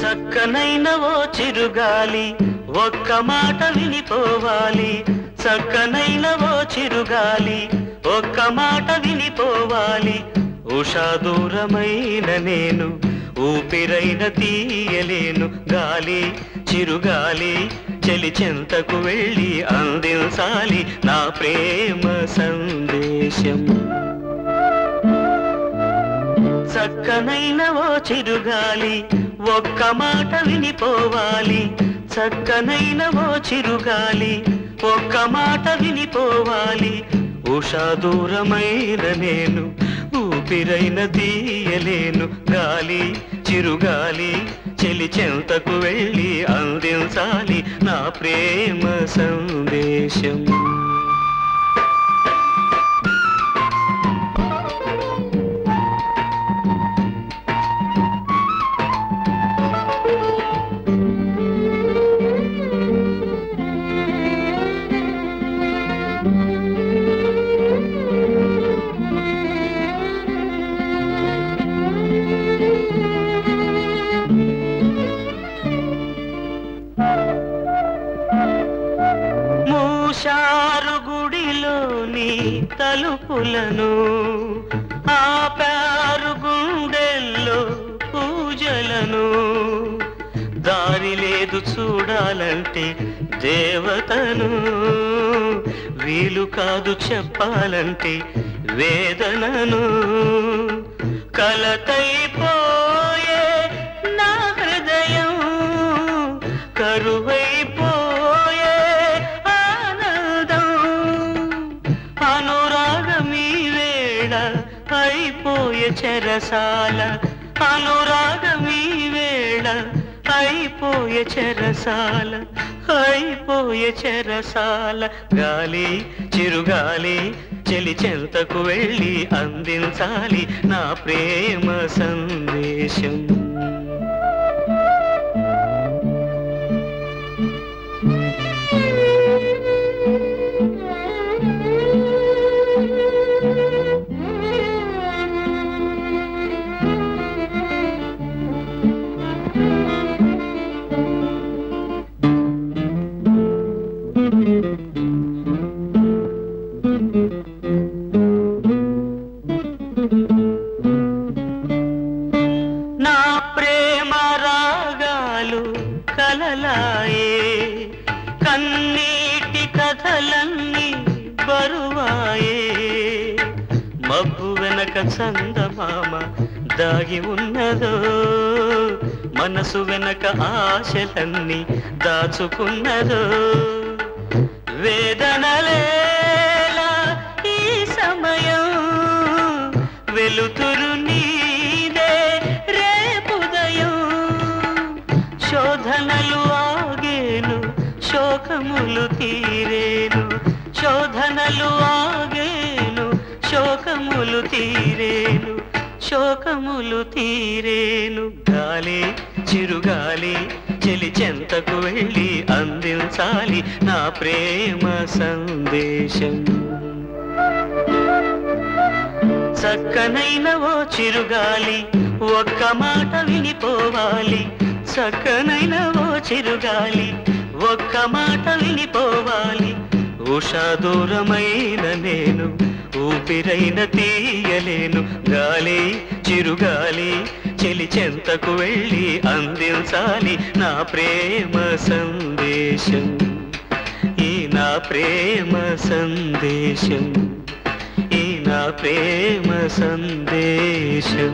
చక్కనైన ఓ చిరుగాలి ఒక్క మాట వినిపోవాలి, చక్కనైన ఓ చిరుగాలి ఒక్క మాట వినిపోవాలి. ఉషా దూరమైన నేను ఊపిరైన తీయలేను, గాలి చిరుగాలి చెలి చెంతకు వెళ్ళి అందించాలి నా ప్రేమ సందేశం. చక్కనైన ఓ చిరుగాలి ఒక్క మాట వినిపోవాలి, చక్కనైన ఓ చిరుగాలి ఒక్క మాట వినిపోవాలి. ఉషా దూరమైన నేను ఊపిరైన తీయలేను, గాలి చిరుగాలి చెలి చెంతకు వెళ్ళి అందించాలి నా ప్రేమ సందేశం. మూషారు గుడిలోని తలుపులను ఆపారు గుండెల్లో పూజలను, దారి లేదు చూడాలంటే దేవతను, వీలు కాదు చెప్పాలంటే వేదనను. కలతైపోయే నా హృదయం కరువైపోయే ఆనందం, అనురాగమీ వేళ అయిపోయే చెరసాల, అనురాగమీ వేళ అయిపోయే చెరసాల, అయిపోయే చెరసాల. గాలి చిరుగాలి చెలి చెంతకు వెళ్ళి అందించాలి నా ప్రేమ సందేశం. నా ప్రేమ రాగాలు కలలాయే, కన్నీటి కథలన్నీ బరువాయే, మబ్బు వెనక చందమామ దాగి ఉన్నదో, మనసు వెనక ఆశలన్నీ దాచుకున్నదో. వేదనలేలా ఈ సమయం వెలుతురు నీదే రేపుదయం, శోధనలు ఆగేను శోకములు తీరేను, శోధనలు ఆగేను శోకములు తీరేను, శోకములు తీరేను. గాలి చిరుగాలి చెలి చెంతకు వెళ్ళి అందించాలి నా ప్రేమ సందేశం. చక్కనైన ఓ చిరుగాలి ఒక్క మాట వినిపోవాలి, చక్కనైన ఓ చిరుగాలి ఒక్క మాట వినిపోవాలి. ఉషా దూరమైన నేను ఊపిరైన తీయలేను, గాలి చిరుగాలి చెలి చెంతకు వెళ్ళి అందించాలి నా ప్రేమ సందేశం. ఈ నా ప్రేమ సందేశం, ఈ నా ప్రేమ సందేశం.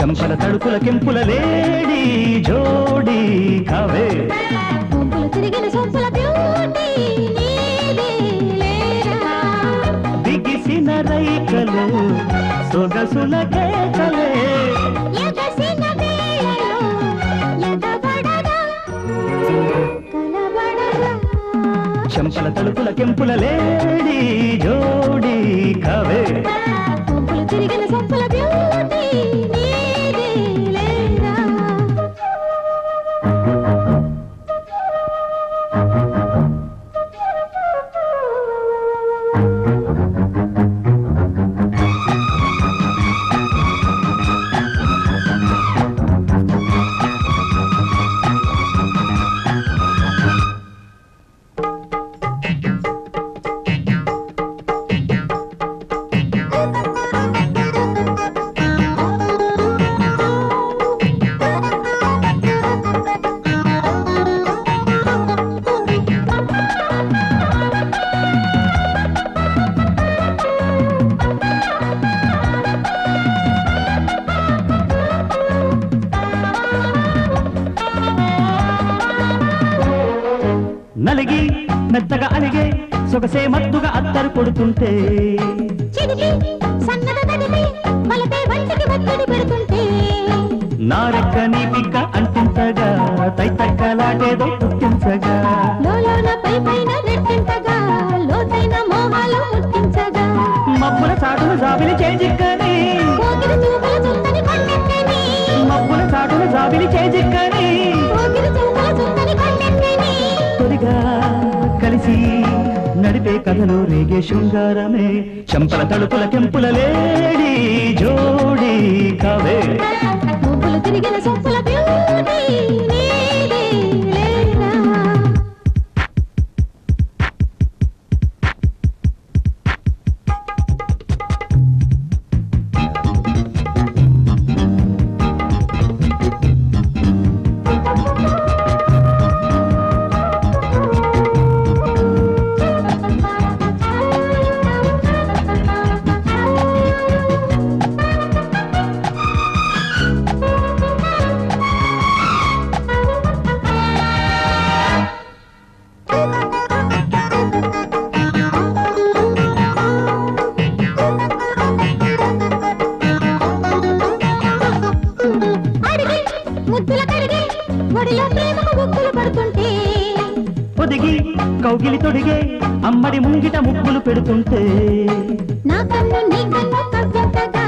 చంపల తడుపుల కెంపుల లేడి జోడి కావే గుంపులు తిరిగిన సొంపుల బ్యూటీ బిగిసిన రైకలు సొగసుల కేకలే ఎగసిన వేళలో ఎగబడగా కలబడగా చంపల తడుపుల కెంపుల లేడి జోడి కావే గుంపులు తిరిగిన సొంపుల బ్యూటీ నలిగి మెత్తగా అలిగే సొగసే మత్తుగా అత్తరు కొడుతుంటే చిడికి సన్నద నడిమి మలపే వంటికి ఒత్తిడి పెడుతుంటే నారెక్క నీ పిక్క అంటించగా తైతక్కలాటేదో పుట్టించగా లోలోన పై పైన రెట్టింతగా లోతైన మోహాలు ముట్టించగా మబ్బుల చాటున జాబిలి చేజిక్కని కోకిలి చూపుల చుట్టని కొండెత్తని మబ్బుల చాటున జాబిలి చేజిక్కని కోకిలి చూపుల చుట్టని కొండెత్తని తొలిగా కలిసి నడిపే కథలో రేగే శృంగారమే చంపల తడుపుల కెంపుల లేడి జోడి కావే గుంపులు తిరిగిన సొంపుల బ్యూటీ నీదే లేరా ముద్దుల కడిగే ఒడిలో ప్రేమకు బొక్కులు పడుతుంటే ఒదిగి కౌగిలి తొడిగే అమ్మడి ముంగిట ముగ్గులు పెడుతుంటే నా కన్ను నీ కన్ను కవ్యంతగా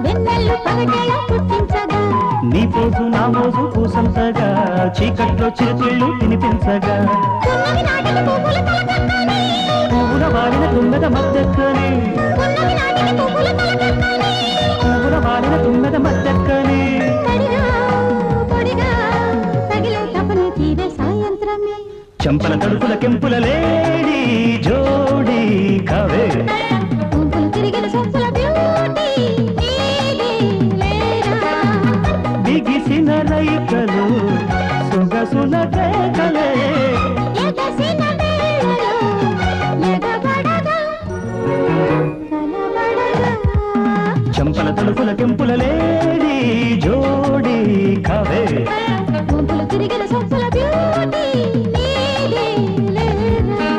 వెన్నెల్లు పగటేలా పుట్టించగా నీ పోజు నా మోజు పూసంతగా చీకట్లో చిరుతిళ్ళు తినిపించగా పున్నమి నాటికి పువ్వుల తలకక్కని పువ్వుల వాడిన తుమ్మెద మద్దెక్కని పున్నమి నాటికి పువ్వుల తలకక్కని పువ్వుల వాడిన తుమ్మెద మద్దెక్కని కడిగా పొడిగా తగిలే తపని తీరే సాయంత్రమే చంపల తడుపుల కెంపుల లేడి జోడి కావే గుంపులు తిరిగిన సొంపుల బ్యూటీ నీదే లేరా బిగిసిన రైకలు సొగసుల కేకలే ఎగసిన వేళలో ఎగబడగా కలబడగా చంపల తడుపుల కెంపుల లేడి జోడి కావే గుంపులు తిరిగిన సొంపుల బ్యూటీ నీదే లేరా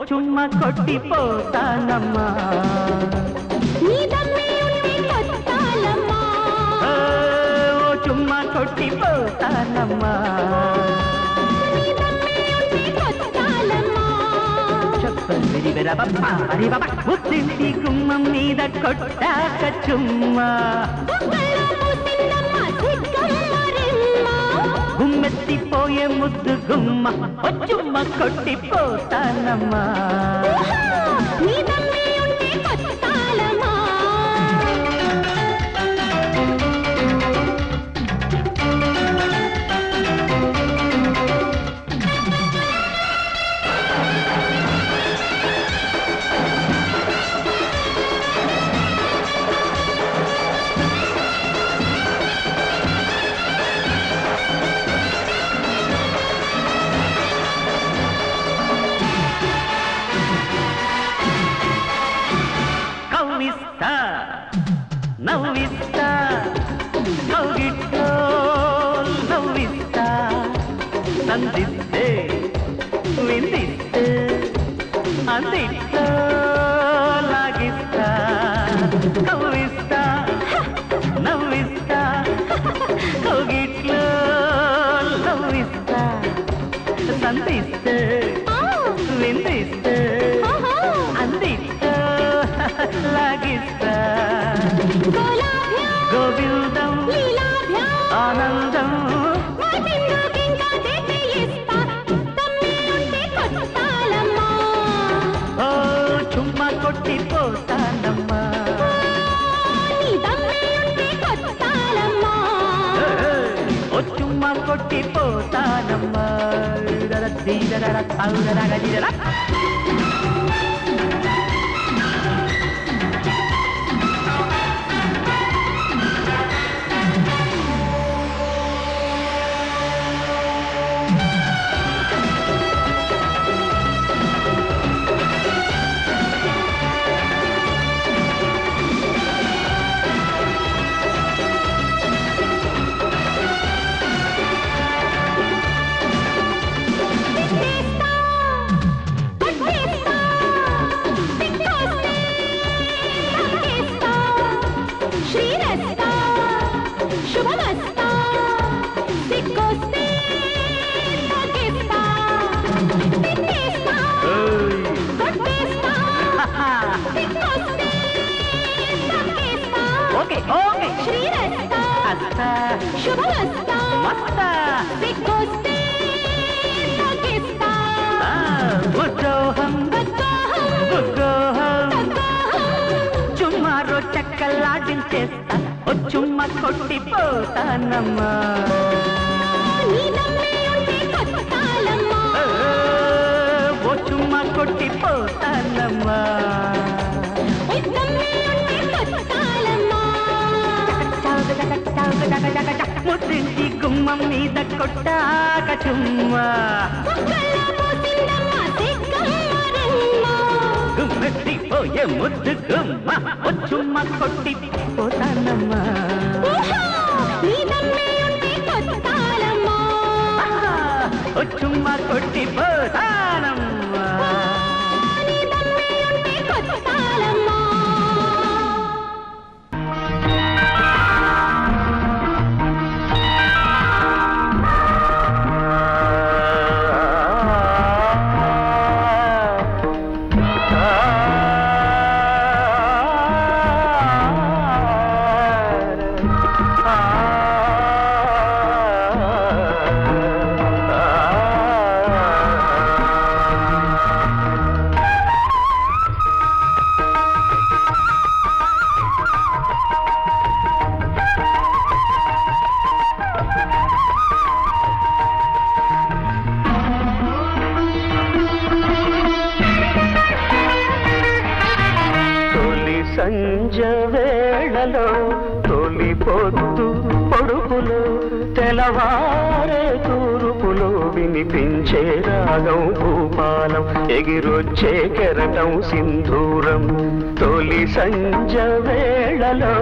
చుమ్మ కొట్టిపోతానమ్మా ఓ చుమ్మ కొట్టిపోతానమ్మా ముద్దింటి గుమ్మం మీద కొట్టాక చుమ్మా గుమ్మెత్తిపోయే ముద్దు గుమ్మ చుమ్మ కొట్టిపోతానమ్మా నవ్విస్తా నవ్విట్లో నవ్విస్తా సందిస్తే విందిస్తే అందిట్లో లాగిస్తా నవ్విస్తా నవ్విస్తా నవ్విట్లో నవ్విస్తా సందిస్తే విందిస్తే అందిట్లో లాగిస్తా గోవిందం ఆనందం ఓ చుమ్మా కొట్టిపోతానమ్మా ఓ చుమ్మా కొట్టిపోతానమ్మా చుమ్మారో చక్కలాడించేస్తా ఓ చుమ్మ కొట్టిపోతానమ్మా ఓ చుమ్మ కొట్టిపోతానమ్మా ముద్దింటి గుమ్మం మీద కొట్టాక చుమ్మా గుమ్మెత్తిపోయే ముద్దు గుమ్మ ఓ చుమ్మ కొట్టిపోతానమ్మా ఓ చుమ్మ కొట్టిపోతానమ్మా సంజ వేళలో తొలి పొద్దు పొడుపులో తెలవారే తూర్పులో వినిపించే రాగం భూపాలం ఎగిరొచ్చే కెరటం సింధూరం తొలి సంజ వేళలో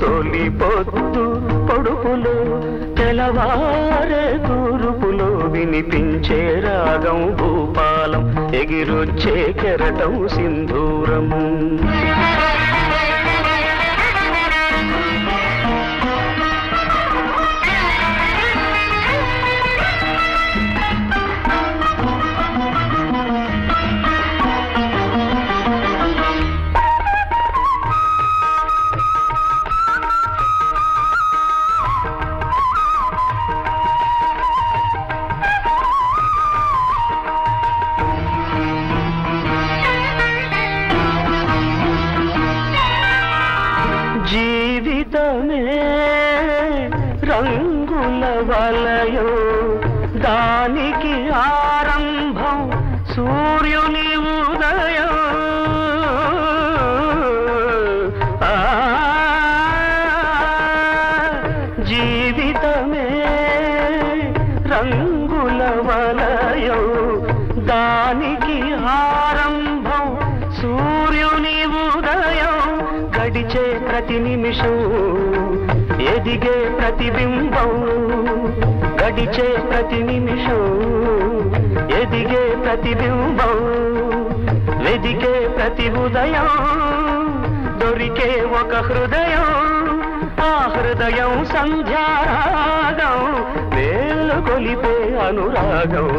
తొలి పొద్దు పొడుపులో తెలవారే తూర్పులో వినిపించే రాగం భూపాలం ఎగిరొచ్చే కెరటం సింధూరం నిలయం దానికి ఆరంభం సూర్యుని ఉదయం జీవితమే రంగుల వలయం దానికి ఆరంభం సూర్యుని ఉదయం గడిచే ప్రతి నిమిషం ఎదిగే ప్రతిబింబం గడిచే ప్రతి నిమిషం ఎదిగే ప్రతిబింబం వెదిగే ప్రతి ఉదయం దొరికే ఒక హృదయం ఆ హృదయం సంధ్యారాగం వేలు కొలిపే అనురాగం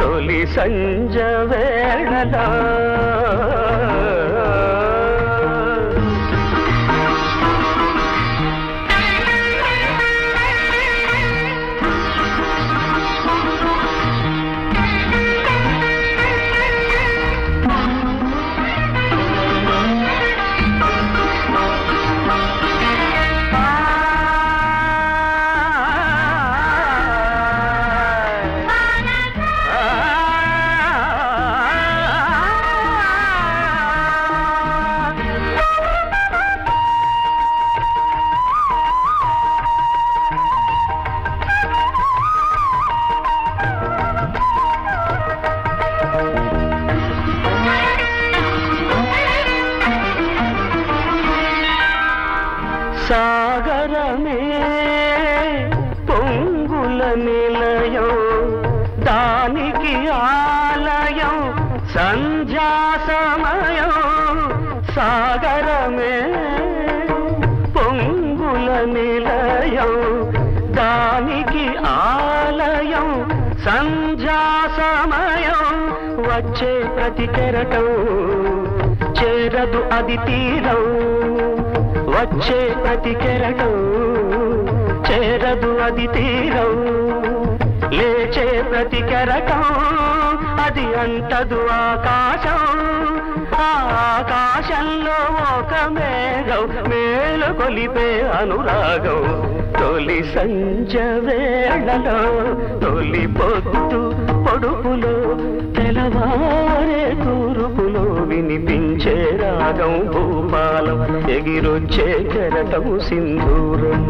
తొలి సంజ వేళలా సాగరమే పొంగుల నిలయం దానికి ఆలయం సంధ్యా సమయం సాగరమే పొంగుల నిలయం దానికి ఆలయం సంధ్యా సమయం వచ్చే ప్రతి కెరటం చేరదు అది తీరం వచ్చే ప్రతి కెరటం చేరదు అది తీరం లేచే ప్రతి కెరటం అది అంటదు ఆకాశం ఆ ఆకాశంలో ఒక మేఘం మేలు కొలిపే అనురాగం తొలి సంజ వేళలో తొలి పొద్దు పొడుపులో తెలవారే తూర్పులో వినిపించే రాగం భూపాలం ఎగిరొచ్చే కెరటం సింధూరం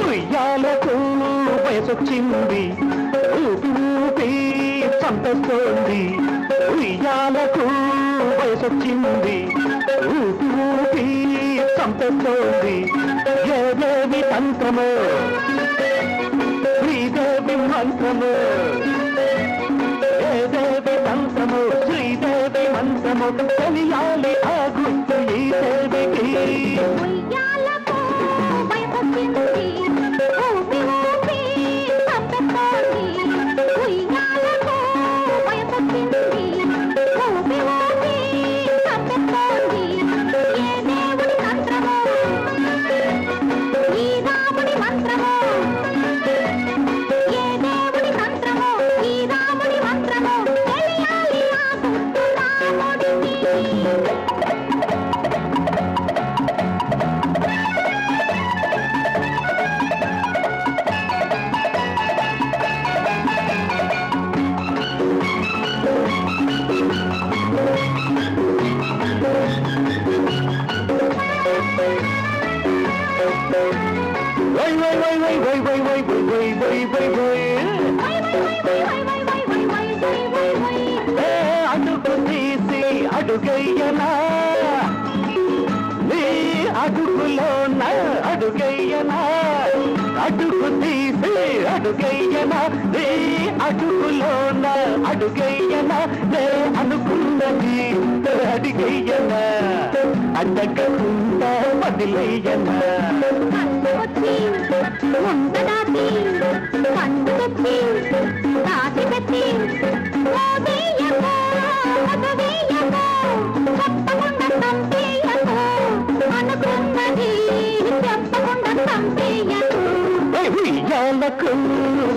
ఉయ్యాలకు వయసొచ్చింది ఊపి ఊపి చంపేస్తోంది ఉయ్యాలకు వయసొచ్చింది ఊపి ఊపి చంపేస్తోంది ఏదేవి తంత్రమో శ్రీదేవి మంత్రమో ఏదేవి మంత్రమో శ్రీదేవి మంత్రమో తెలియాలి ఆ గుర్తు ఈ దేవికి అడుగు తీసి అడుగయ్యనా నీ అడుగులోన అడుగయ్యనా అడుగు తీసి అడుగయ్యనా నీ అడుగులోన అడుగయ్యనా నే అనుకున్నది అడిగయ్యనా అడ్డకుండా వదిలేయనా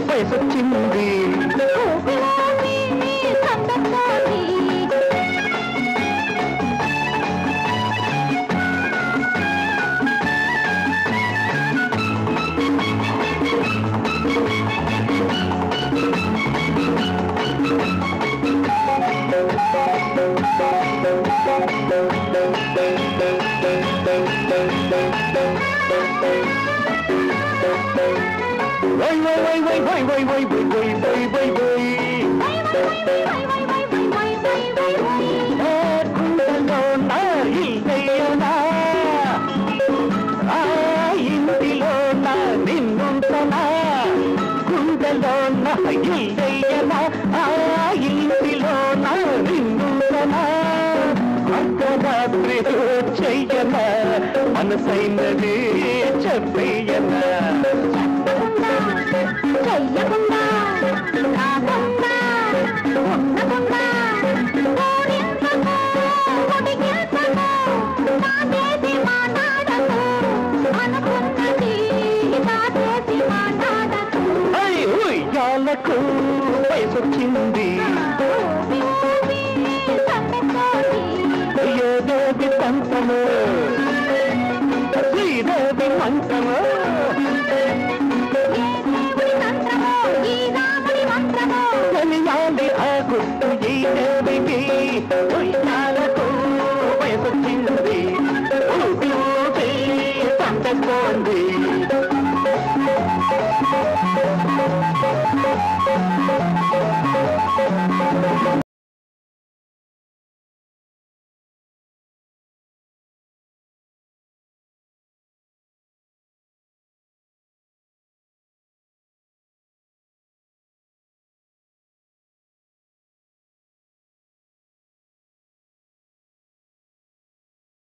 వయసొచ్చింది ఊపిలోని సందర్భాన్ని why why why why why why why why why why why గుండెలో నా ఇల్లయ్యనా ఆ ఇంటిలో నా నిన్నుంటనా గుండెలో నా ఇల్లయ్యనా ఆ ఇంటిలో నా నిన్నుంటనా అర్ధరాత్రి చెయ్యనా మనసైనది చెప్పయ్యనా చెయ్యకుండా రాకుండా ఉండకుండా కోరించకు కొడిగించకు నాదేసి మాట్లాడకు అనుకున్నది నాదేసి మాట్లాడకు ఉయ్యాలకు వయసొచ్చింది ఊపి ఊపి సంపెత్తోటి ఏదేవి పంచము శ్రీదేవి మంచము